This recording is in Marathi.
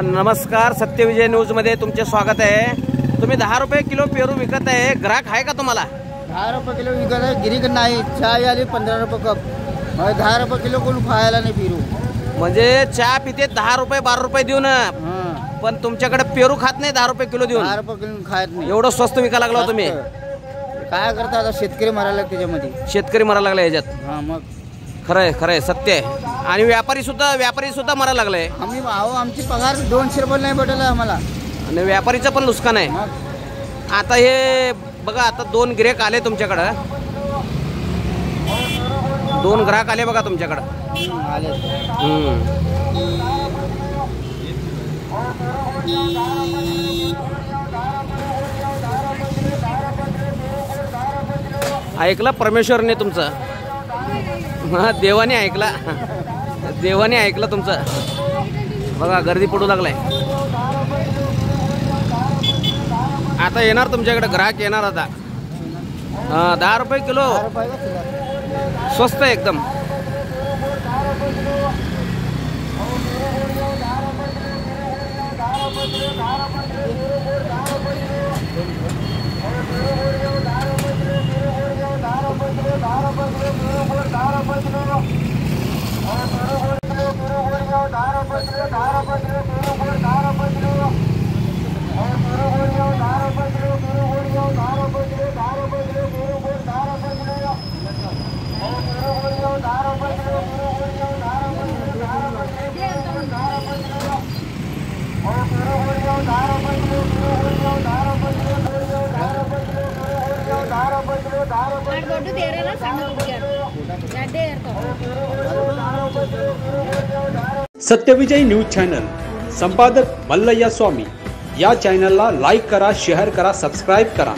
नमस्कार, सत्यविजय न्यूज मध्ये तुमचे स्वागत आहे। तुम्ही 10 रुपये किलो पेरू विकत आहे, ग्राहक आहे का तुम्हाला? 10 रुपये किलो विकत आहे, गिरीक नाही। चाय आली 15 रुपये कप, 10 रुपये किलो कोण खायला नाही पेरू। म्हणजे चहा पिते 10 रुपये 12 रुपये देऊन, पण तुमच्याकडे पेरू खात नाही 10 रुपये किलो देऊन। 10 रुपये किलो खात नाही, एवढं स्वस्त विकायला लागला तुम्ही। काय करता आता, शेतकरी मरायला त्याच्यामध्ये, शेतकरी मरायला लागला याच्यात। मग खरंय खरंय, सत्य आहे। आणि व्यापारी सुद्धा मरायला लागलाय। आम्ही आमची पगार 200 रुपये नाही भेटला आम्हाला, आणि व्यापारीचं पण नुकसान आहे। आता हे बघा, आता 2 गिऱ्हाईक आले तुमच्याकडं, 2 ग्राहक आले बघा तुमच्याकडं। ऐकलं परमेश्वरने तुमचं, देवाने ऐकला, देवाने ऐकलं तुमचं। बघा गर्दी पडू लागलाय, आता येणार तुमच्याकडे ग्राहक येणार आता। 10 रुपये किलो स्वस्त आहे एकदम। सत्यविजय न्यूज चॅनल संपादक मल्लय्या स्वामी या चॅनलला लाईक करा, शेअर करा, सबस्क्राईब करा।